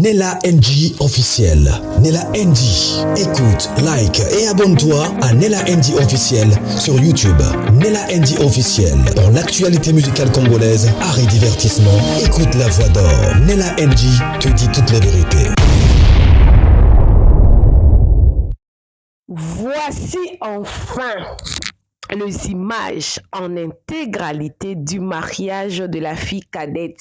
Nella NG officiel. Nella NG. Écoute, like et abonne-toi à Nella NG officiel sur YouTube. Nella NG officiel. Pour l'actualité musicale congolaise, art et divertissement, écoute la voix d'or. Nella NG te dit toute la vérité. Voici enfin les images en intégralité du mariage de la fille cadette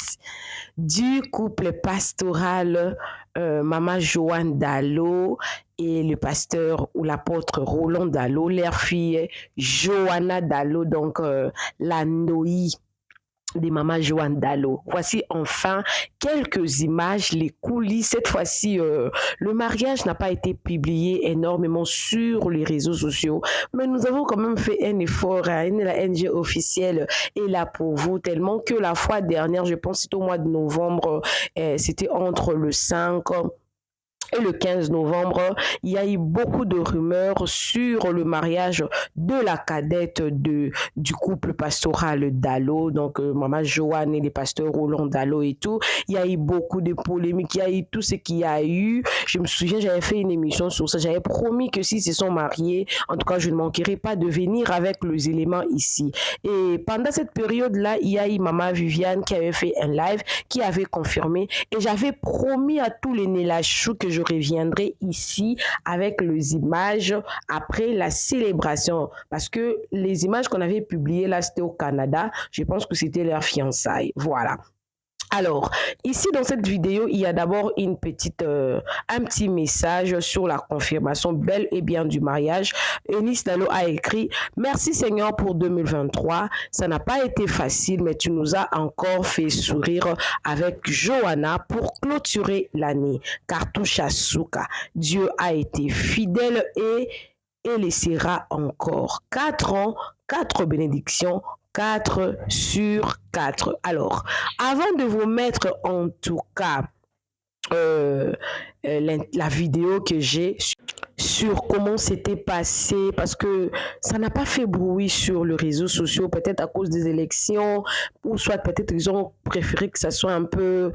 du couple pastoral Maman Joanne Dallo et le pasteur ou l'apôtre Roland Dallo, leur fille Johanna Dallo, donc la Noï de Maman Joanne Dallo. Voici enfin quelques images, les coulisses. Cette fois-ci, le mariage n'a pas été publié énormément sur les réseaux sociaux, mais nous avons quand même fait un effort. La NG officielle est là pour vous, tellement que la fois dernière, je pense que c'était au mois de novembre, c'était entre le 5 et le 15 novembre, il y a eu beaucoup de rumeurs sur le mariage de la cadette du couple pastoral Dallo, donc Maman Joanne et les pasteurs Roland Dallo et tout. Il y a eu beaucoup de polémiques, il y a eu tout ce qu'il y a eu. Je me souviens, j'avais fait une émission sur ça. J'avais promis que s'ils se sont mariés, en tout cas, je ne manquerai pas de venir avec les éléments ici. Et pendant cette période-là, il y a eu Maman Viviane qui avait fait un live, qui avait confirmé. Et j'avais promis à tous les Nélachou que je reviendrai ici avec les images après la célébration, parce que les images qu'on avait publiées là, c'était au Canada. Je pense que c'était leur fiançailles. Voilà. Alors, ici dans cette vidéo, il y a d'abord un petit message sur la confirmation bel et bien du mariage. Eunice Dallo a écrit « Merci Seigneur pour 2023. Ça n'a pas été facile, mais tu nous as encore fait sourire avec Johanna pour clôturer l'année. Cartouche à Souka. Dieu a été fidèle et laissera encore 4 ans, 4 bénédictions, 4 sur 4. Alors, avant de vous mettre en tout cas la vidéo que j'ai sur comment c'était passé, parce que ça n'a pas fait bruit sur les réseaux sociaux, peut-être à cause des élections, ou soit peut-être ils ont préféré que ça soit un peu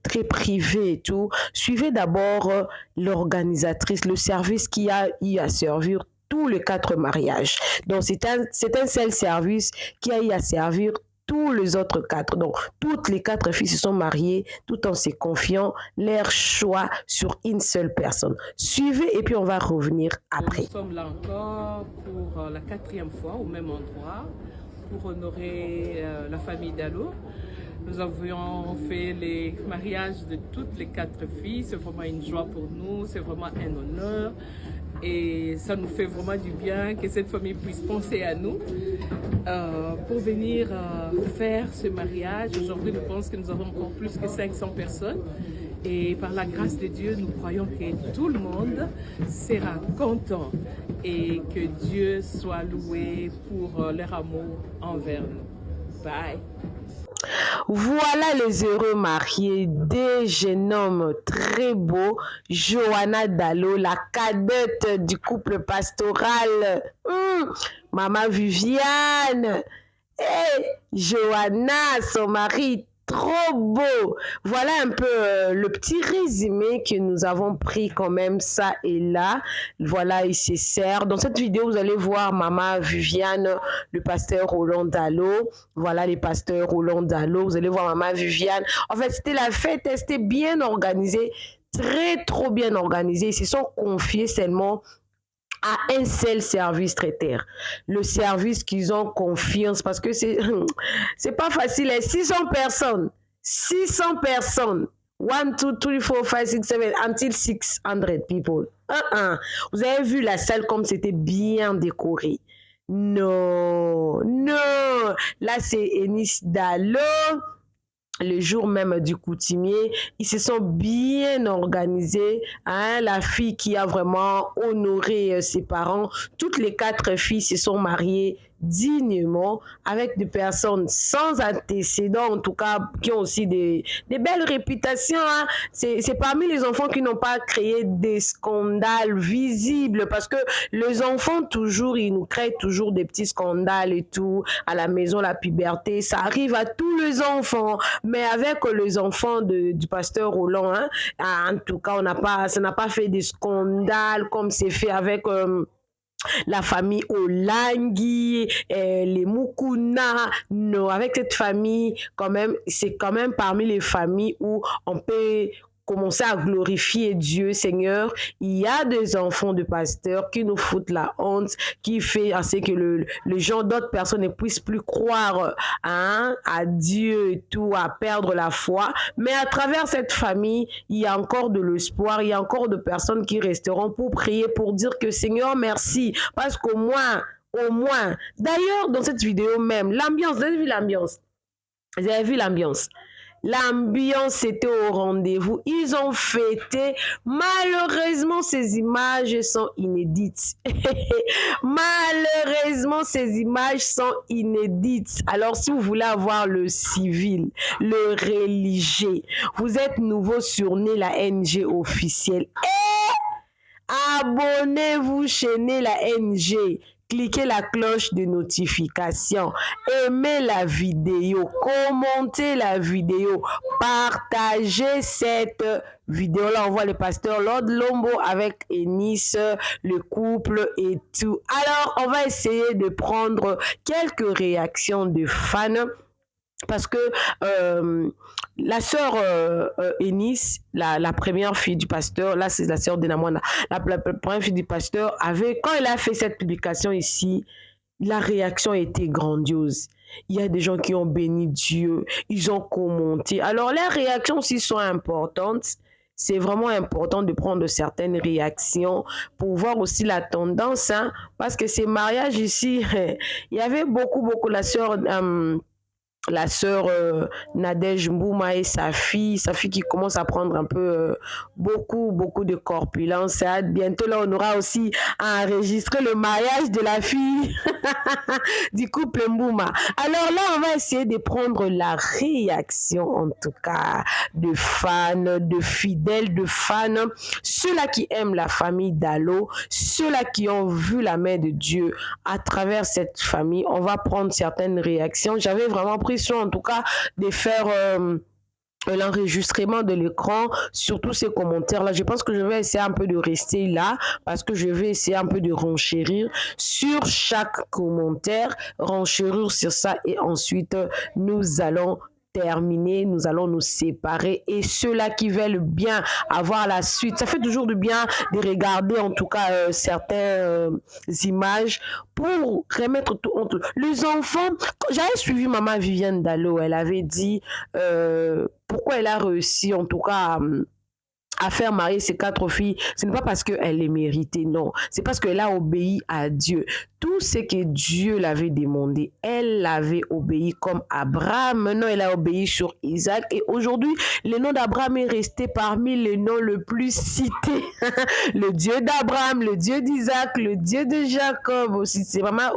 très privé et tout. Suivez d'abord l'organisatrice, le service qui a eu à servir tous les 4 mariages. Donc, c'est un seul service qui a eu à servir tous les autres 4. Donc, toutes les 4 filles se sont mariées tout en se confiant leur choix sur une seule personne. Suivez et puis on va revenir après. Nous sommes là encore pour la 4e fois au même endroit pour honorer la famille Dallo. Nous avions fait les mariages de toutes les 4 filles. C'est vraiment une joie pour nous, c'est vraiment un honneur. Et ça nous fait vraiment du bien que cette famille puisse penser à nous pour venir faire ce mariage. Aujourd'hui, nous pensons que nous avons encore plus que 500 personnes. Et par la grâce de Dieu, nous croyons que tout le monde sera content et que Dieu soit loué pour leur amour envers nous. Bye. Voilà les heureux mariés, des jeunes hommes très beaux, Johanna Dallo, la cadette du couple pastoral, Maman Viviane, et Johanna, son mari, trop beau. Voilà un peu le petit résumé que nous avons pris quand même ça et là. Voilà, il se sert. Dans cette vidéo, vous allez voir Maman Viviane, le pasteur Roland Dallo. Voilà les pasteurs Roland Dallo. Vous allez voir Maman Viviane. En fait, c'était la fête, c'était bien organisé, trop bien organisé. Ils se sont confiés seulement à un seul service traiteur. Le service qu'ils ont confiance, parce que c'est pas facile. 600 personnes. 600 personnes. 1, 2, 3, 4, 5, 6, 7, until 600 people. Vous avez vu la salle comme c'était bien décoré. Non. Là, c'est Eunice Dallo. Le jour même du coutumier, ils se sont bien organisés. La fille qui a vraiment honoré ses parents, toutes les 4 filles se sont mariées dignement avec des personnes sans antécédents, en tout cas qui ont aussi des belles réputations. Hein. C'est parmi les enfants qui n'ont pas créé des scandales visibles parce que les enfants, toujours, ils nous créent toujours des petits scandales et tout. À la maison, la puberté, ça arrive à tous les enfants. Mais avec les enfants du pasteur Roland, hein, en tout cas, ça n'a pas fait des scandales comme c'est fait avec la famille Olangui, les Mukuna. Non, avec cette famille, quand même, c'est quand même parmi les familles où on peut commencer à glorifier Dieu, Seigneur. Il y a des enfants de pasteurs qui nous foutent la honte, qui fait à ce que les gens, d'autres personnes ne puissent plus croire hein, à Dieu et tout, à perdre la foi. Mais à travers cette famille, il y a encore de l'espoir, il y a encore de personnes qui resteront pour prier, pour dire que Seigneur, merci. Parce qu'au moins, d'ailleurs, dans cette vidéo même, l'ambiance, vous avez vu l'ambiance? Vous avez vu l'ambiance? L'ambiance était au rendez-vous. Ils ont fêté. Malheureusement, ces images sont inédites. Malheureusement, ces images sont inédites. Alors, si vous voulez avoir le civil, le religieux, vous êtes nouveau sur Nela NG officiel. Et abonnez-vous chez Nela NG. Cliquez la cloche de notification, aimez la vidéo, commentez la vidéo, partagez cette vidéo. Là, on voit le pasteur Lord Lombo avec Eunice, le couple et tout. Alors, on va essayer de prendre quelques réactions de fans. Parce que la sœur Eunice, la première fille du pasteur, là c'est la sœur d'Enamwana, la première fille du pasteur, quand elle a fait cette publication ici, la réaction a été grandiose. Il y a des gens qui ont béni Dieu, ils ont commenté. Alors les réactions aussi sont importantes. C'est vraiment important de prendre certaines réactions pour voir aussi la tendance. Hein, parce que ces mariages ici, il y avait beaucoup, la sœur Nadège Mbouma et sa fille qui commence à prendre un peu beaucoup de corpulence. Bientôt là, on aura aussi à enregistrer le mariage de la fille du couple Mbouma. Alors là, on va essayer de prendre la réaction, en tout cas, de fans, de fidèles, de fans, ceux-là qui aiment la famille Dalo, ceux-là qui ont vu la main de Dieu à travers cette famille. On va prendre certaines réactions. J'avais vraiment pris soin, en tout cas, de faire l'enregistrement de l'écran sur tous ces commentaires-là. Je pense que je vais essayer un peu de rester là parce que je vais essayer un peu de renchérir sur chaque commentaire, renchérir sur ça et ensuite nous allons terminer, nous allons nous séparer et ceux-là qui veulent bien avoir la suite, ça fait toujours du bien de regarder en tout cas certaines images pour remettre tout en tout. Les enfants, j'avais suivi maman Viviane Dalo, elle avait dit pourquoi elle a réussi en tout cas à faire marier ses 4 filles, ce n'est pas parce qu'elle les méritait, non. C'est parce qu'elle a obéi à Dieu. Tout ce que Dieu l'avait demandé, elle l'avait obéi comme Abraham. Maintenant, elle a obéi sur Isaac. Et aujourd'hui, le nom d'Abraham est resté parmi les noms les plus cités. Le Dieu d'Abraham, le Dieu d'Isaac, le Dieu de Jacob aussi. C'est maman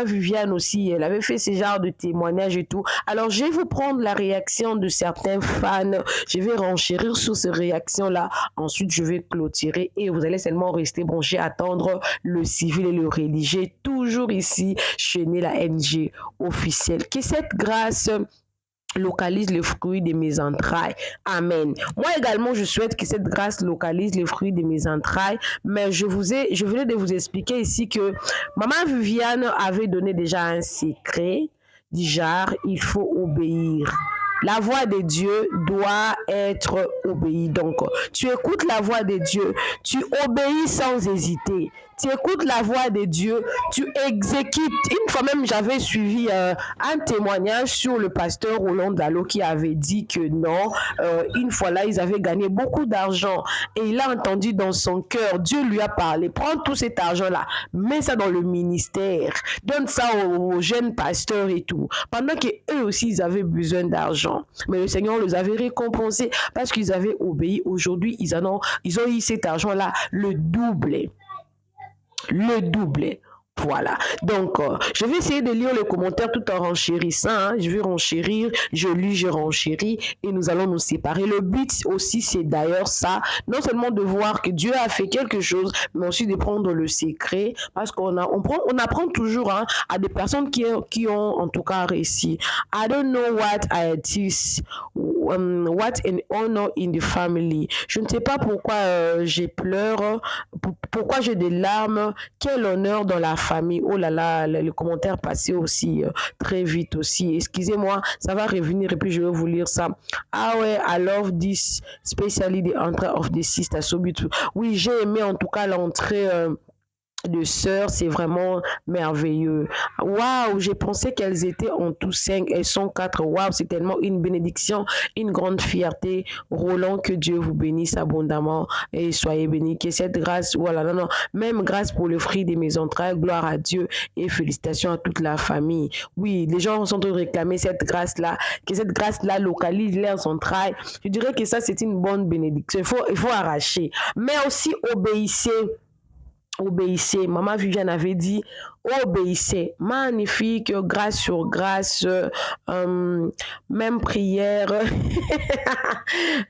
Viviane aussi, elle avait fait ce genre de témoignages et tout. Alors, je vais vous prendre la réaction de certains fans. Je vais renchérir sur ces réactions-là. Ensuite, je vais clôturer et vous allez seulement rester branchés, attendre le civil et le religieux, toujours ici chez Nela NG officiel. Que cette grâce localise les fruits de mes entrailles. Amen. Moi également, je souhaite que cette grâce localise les fruits de mes entrailles, mais je venais de vous expliquer ici que maman Viviane avait donné déjà un secret du genre, il faut obéir. La voix de Dieu doit être obéie. Donc, tu écoutes la voix de Dieu, tu obéis sans hésiter. Tu écoutes la voix de Dieu, tu exécutes. Une fois même, j'avais suivi un témoignage sur le pasteur Roland Dalo qui avait dit que non, une fois là, ils avaient gagné beaucoup d'argent et il a entendu dans son cœur, Dieu lui a parlé, prends tout cet argent-là, mets ça dans le ministère, donne ça aux jeunes pasteurs et tout. Pendant qu'eux aussi, ils avaient besoin d'argent. Mais le Seigneur les avait récompensés parce qu'ils avaient obéi. Aujourd'hui, ils ont eu cet argent-là, le double. Voilà. Donc, je vais essayer de lire les commentaires tout en renchérissant. Hein. Je vais renchérir, je lis, je renchéris et nous allons nous séparer. Le but aussi, c'est d'ailleurs ça, non seulement de voir que Dieu a fait quelque chose, mais aussi de prendre le secret parce on apprend toujours hein, à des personnes qui ont en tout cas réussi. I don't know what it is, what an honor in the family. Je ne sais pas pourquoi j'ai pleure, pourquoi j'ai des larmes, quel honneur dans la famille. Oh là là, le commentaire passé aussi très vite aussi. Excusez-moi, ça va revenir et puis je vais vous lire ça. Ah ouais, I love this, especially the entry of the sister, so beautiful. Oui, j'ai aimé en tout cas l'entrée de sœurs, c'est vraiment merveilleux. Waouh, j'ai pensé qu'elles étaient en tout 5, elles sont 4. Waouh, c'est tellement une bénédiction, une grande fierté. Roland, que Dieu vous bénisse abondamment et soyez bénis. Que cette grâce, voilà, non, même grâce pour le fruit de mes entrailles, gloire à Dieu et félicitations à toute la famille. Oui, les gens sont en train de réclamer cette grâce-là, que cette grâce-là localise leurs entrailles. Je dirais que ça, c'est une bonne bénédiction. Il faut arracher, mais aussi obéissez. Obéissez. Maman Viviane avait dit obéissez. Magnifique, grâce sur grâce, même prière.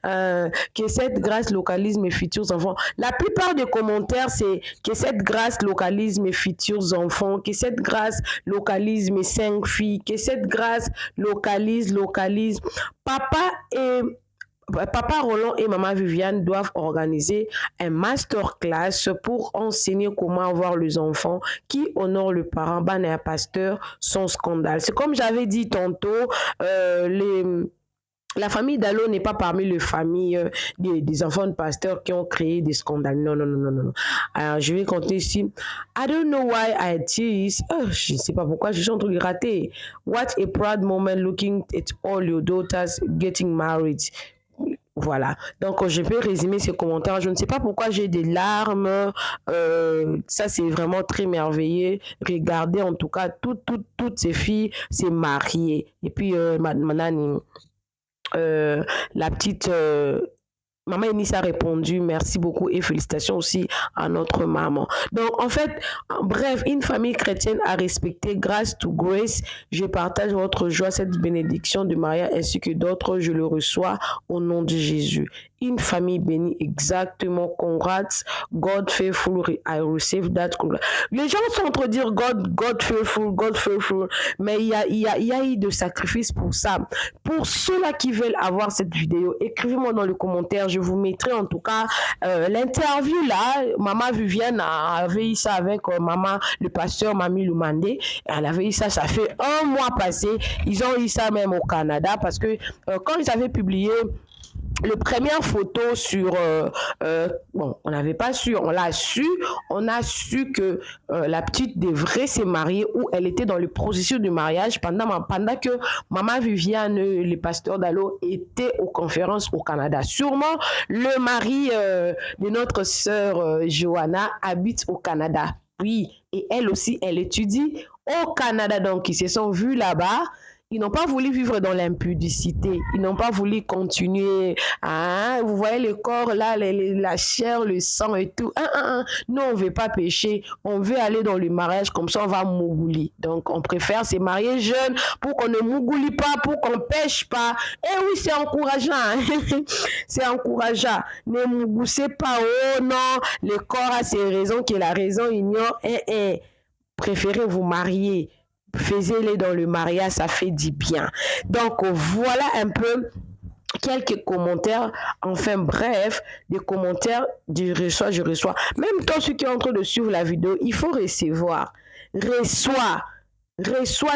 Que cette grâce localise mes futurs enfants. La plupart des commentaires, c'est que cette grâce localise mes futurs enfants, que cette grâce localise mes 5 filles, que cette grâce localise. Papa Roland et Maman Viviane doivent organiser un masterclass pour enseigner comment avoir les enfants qui honorent le parent. Ban et un pasteur, son scandale. C'est comme j'avais dit tantôt, la famille Dalo n'est pas parmi les familles des enfants de pasteurs qui ont créé des scandales. Non. Alors, je vais compter ici. I don't know why I tease. Je ne sais pas pourquoi je suis en train de rater. What a proud moment looking at all your daughters getting married. Voilà, donc je peux résumer ces commentaires. Je ne sais pas pourquoi j'ai des larmes. Ça, c'est vraiment très merveilleux. Regardez, en tout cas, toutes ces filles s'est mariées. Et puis, la petite... Maman Eunice a répondu, merci beaucoup et félicitations aussi à notre maman. Donc, en fait, bref, une famille chrétienne à respecter grâce to grace. Je partage votre joie, cette bénédiction de Maria ainsi que d'autres, je le reçois au nom de Jésus. Une famille bénie, exactement. Congrats, God faithful, I receive that. Les gens sont en train de dire God faithful, mais il y a eu de sacrifices pour ça. Pour ceux-là qui veulent avoir cette vidéo, écrivez-moi dans les commentaires. Je vous mettrai en tout cas l'interview là. Maman Viviane avait eu ça avec maman, le pasteur Mamie Lumandé. Elle avait eu ça, ça fait 1 mois passé. Ils ont eu ça même au Canada parce que quand ils avaient publié le première photo sur bon, on n'avait pas su, on a su que la petite devrait se marier ou elle était dans le processus de mariage pendant que Maman Viviane, le pasteur Dalo, était aux conférences au Canada. Sûrement le mari de notre sœur Johanna habite au Canada. Oui, et elle aussi, elle étudie au Canada, donc ils se sont vus là-bas. Ils n'ont pas voulu vivre dans l'impudicité. Ils n'ont pas voulu continuer. Hein? Vous voyez le corps là, la chair, le sang et tout. Nous, on ne veut pas pécher. On veut aller dans le mariage. Comme ça, on va mougouler. Donc, on préfère se marier jeune pour qu'on ne mougoulie pas, pour qu'on ne pêche pas. Et oui, c'est encourageant. Hein? C'est encourageant. Ne mougoussez pas. Oh non, le corps a ses raisons que la raison ignore. Préférez vous marier. Faisez-les dans le mariage, ça fait du bien. Donc, voilà un peu quelques commentaires. Enfin, bref, des commentaires, je reçois. Même toi, ceux qui sont en train de suivre la vidéo, il faut recevoir. Reçois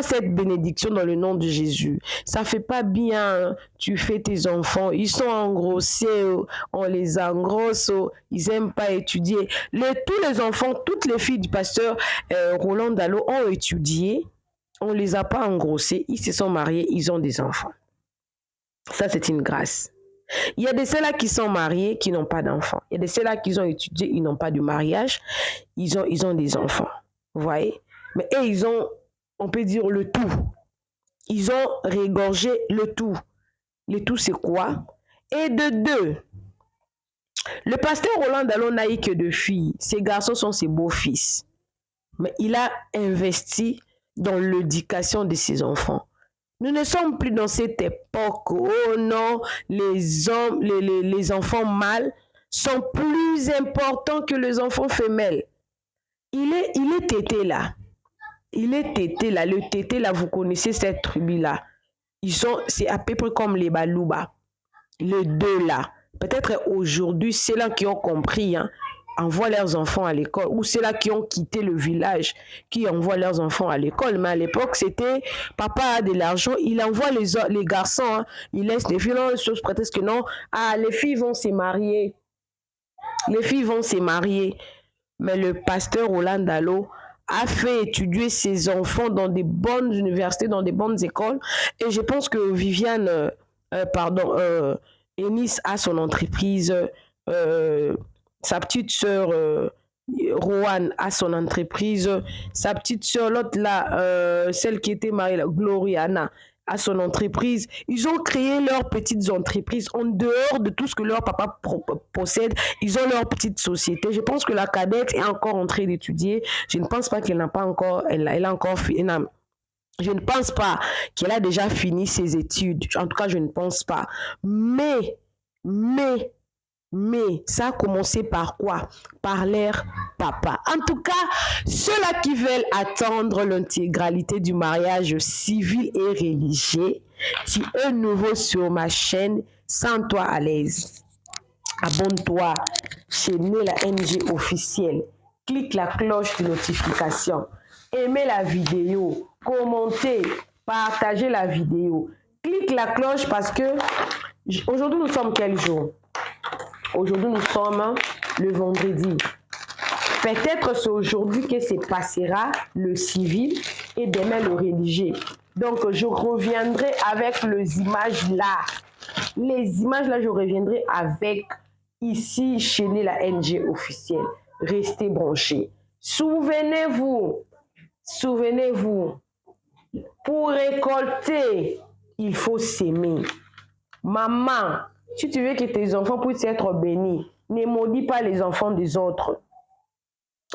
cette bénédiction dans le nom de Jésus. Ça fait pas bien, tu fais tes enfants, ils sont engrossés, on les engrosse, ils aiment pas étudier. Tous les enfants, toutes les filles du pasteur Roland Dalo ont étudié. On ne les a pas engrossés, ils se sont mariés, ils ont des enfants. Ça, c'est une grâce. Il y a de ceux-là qui sont mariés, qui n'ont pas d'enfants. Il y a de ceux-là qui ont étudié, ils n'ont pas de mariage, ils ont des enfants. Vous voyez? Mais eux, ils ont, on peut dire, le tout. Ils ont régorgé le tout. Le tout, c'est quoi? Et de 2. Le pasteur Roland Dalo n'a eu que 2 filles. Ces garçons sont ses beaux-fils. mais il a investi dans l'éducation de ses enfants. Nous ne sommes plus dans cette époque où, oh non, les hommes, les enfants mâles sont plus importants que les enfants femelles. Il est tété là. Il est tété là. Le tété là, vous connaissez cette tribu-là. C'est à peu près comme les Balouba. Les deux là. Peut-être aujourd'hui, c'est là qui ont compris, hein, envoient leurs enfants à l'école, ou ceux-là qui ont quitté le village, qui envoient leurs enfants à l'école. Mais à l'époque, c'était papa a de l'argent, il envoie les garçons, hein, il laisse les filles, non, chose prétexte que non, ah, les filles vont se marier. Les filles vont se marier. Mais le pasteur Roland Dallot a fait étudier ses enfants dans des bonnes universités, dans des bonnes écoles. Et je pense que Viviane, Eunice a son entreprise, sa petite sœur Roanne a son entreprise, sa petite sœur, l'autre là, celle qui était mariée, là, Gloriana, a son entreprise. Ils ont créé leurs petites entreprises en dehors de tout ce que leur papa possède. Ils ont leur petite société. Je pense que la cadette est encore en train d'étudier. Je ne pense pas qu'elle n'a pas encore, elle a encore fini. Je ne pense pas qu'elle a déjà fini ses études. En tout cas, je ne pense pas. Mais, ça a commencé par quoi? Par leur papa. En tout cas, ceux-là qui veulent attendre l'intégralité du mariage civil et religieux, tu es nouveau sur ma chaîne, sens-toi à l'aise. Abonne-toi chez Nella NG officiel. Clique la cloche de notification. Aimez la vidéo. Commentez. Partagez la vidéo. Clique la cloche parce que aujourd'hui nous sommes quel jour? Aujourd'hui, nous sommes le vendredi. Peut-être c'est aujourd'hui que se passera le civil et demain le religieux. Donc, je reviendrai avec les images là. Les images là, je reviendrai avec ici chez la NG officielle. Restez branchés. Souvenez-vous, pour récolter, il faut s'aimer. Maman, si tu veux que tes enfants puissent être bénis, ne maudis pas les enfants des autres.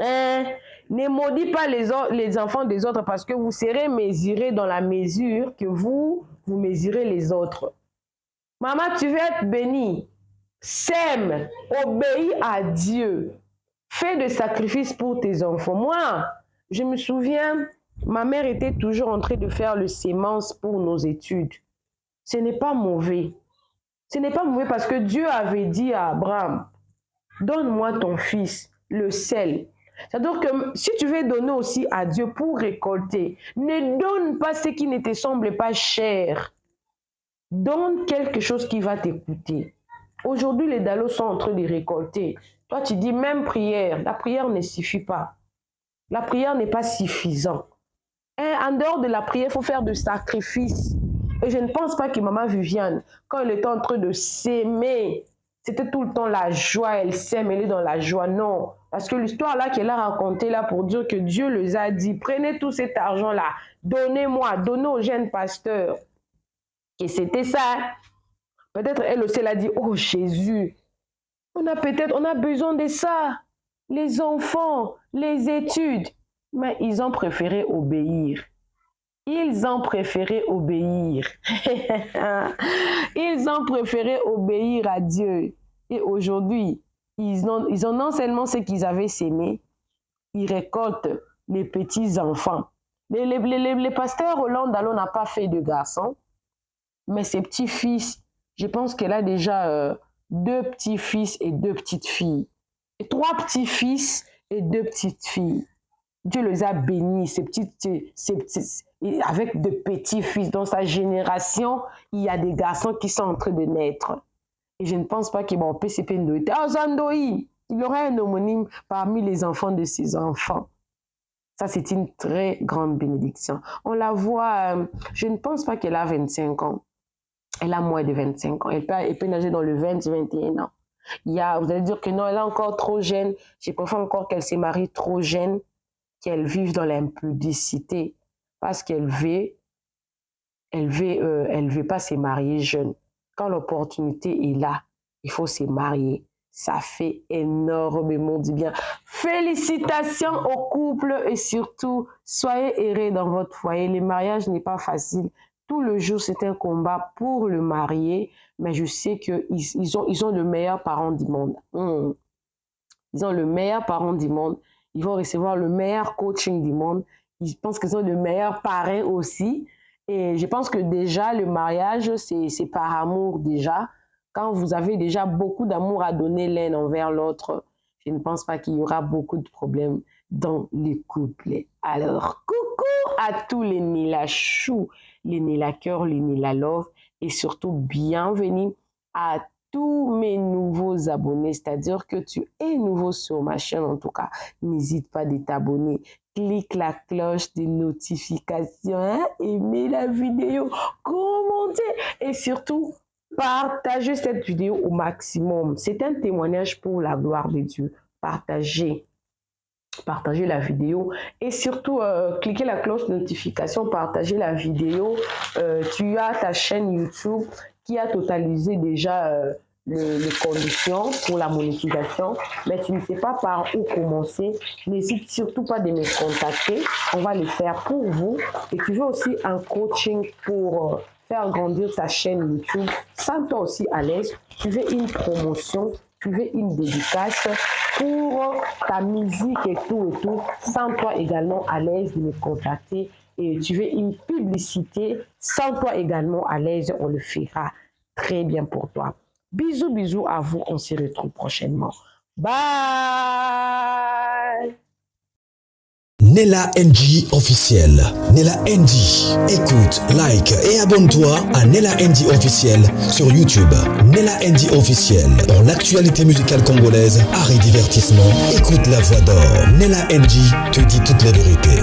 Ne maudis pas les enfants des autres parce que vous serez mesurés dans la mesure que vous mesurez les autres. Maman, tu veux être béni. Sème, obéis à Dieu. Fais des sacrifices pour tes enfants. Moi, je me souviens, ma mère était toujours en train de faire le sémence pour nos études. Ce n'est pas mauvais. Ce n'est pas mauvais parce que Dieu avait dit à Abraham, donne-moi ton fils, le sel. C'est-à-dire que si tu veux donner aussi à Dieu pour récolter, ne donne pas ce qui ne te semble pas cher. Donne quelque chose qui va t'écouter. Aujourd'hui, les Dallos sont en train de récolter. Toi, tu dis même prière. La prière ne suffit pas. La prière n'est pas suffisante. En dehors de la prière, il faut faire des sacrifices. Et je ne pense pas que maman Viviane, quand elle était en train de s'aimer, c'était tout le temps la joie, elle s'aime, elle est dans la joie. Non, parce que l'histoire là qu'elle a racontée là pour dire que Dieu les a dit, prenez tout cet argent là, donnez-moi, donnez aux jeunes pasteurs. Et c'était ça. Peut-être elle aussi elle a dit, oh Jésus, on a besoin de ça. Les enfants, les études. Mais ils ont préféré obéir. Ils ont préféré obéir. Ils ont préféré obéir à Dieu. Et aujourd'hui, ils ont non seulement ce qu'ils avaient sémé, ils récoltent les petits-enfants. Les pasteurs Roland Dallot n'a pas fait de garçons, mais ses petits-fils, je pense qu'elle a déjà 2 petits-fils et 2 petites filles. Et 3 petits-fils et 2 petites filles. Dieu les a bénis, avec de petits-fils. Dans sa génération, il y a des garçons qui sont en train de naître. Et je ne pense pas qu'il va au PCP Ndoïte. Ah, Zandoï, il aura un homonyme parmi les enfants de ses enfants. Ça, c'est une très grande bénédiction. On la voit, je ne pense pas qu'elle a 25 ans. Elle a moins de 25 ans. Elle peut nager dans le 20-21 ans. Vous allez dire que non, elle est encore trop jeune. Je préfère encore qu'elle se marie trop jeune, qu'elle vive dans l'impudicité. Parce qu'elle veut pas se marier jeune. Quand l'opportunité est là, il faut se marier. Ça fait énormément du bien. Félicitations au couple et surtout, soyez heureux dans votre foyer. Le mariage n'est pas facile. Tout le jour, c'est un combat pour le marié, mais je sais qu'ils ont le meilleur parent du monde. Ils ont le meilleur parent du monde. Ils vont recevoir le meilleur coaching du monde. Ils pensent qu'ils ont le meilleur parrain aussi. Et je pense que déjà, le mariage, c'est par amour déjà. Quand vous avez déjà beaucoup d'amour à donner l'un envers l'autre, je ne pense pas qu'il y aura beaucoup de problèmes dans les couples. Alors, coucou à tous les Nila Chou, les Nila Cœur, les Nila Love et surtout bienvenue à tous mes nouveaux abonnés. C'est-à-dire que tu es nouveau sur ma chaîne en tout cas. N'hésite pas de t'abonner. Clique la cloche de notification, hein? Aimez la vidéo, commentez et surtout, partagez cette vidéo au maximum. C'est un témoignage pour la gloire de Dieu. Partagez la vidéo et surtout cliquez la cloche de notification, partagez la vidéo. Tu as ta chaîne YouTube qui a totalisé déjà les conditions pour la monétisation, mais tu ne sais pas par où commencer. N'hésite surtout pas de me contacter. On va le faire pour vous. Et tu veux aussi un coaching pour faire grandir ta chaîne YouTube, sens-toi aussi à l'aise. Tu veux une promotion, tu veux une dédicace pour ta musique et tout, sens-toi également à l'aise de me contacter. Et tu veux une publicité, sens-toi également à l'aise, on le fera très bien pour toi. Bisous, bisous à vous, on se retrouve prochainement. Bye! Nella NG officiel. Nella NG. Écoute, like et abonne-toi à Nella NG officiel sur YouTube. Nella NG officiel. Pour l'actualité musicale congolaise, art et divertissement, écoute la voix d'or. Nella NG te dit toutes les vérités.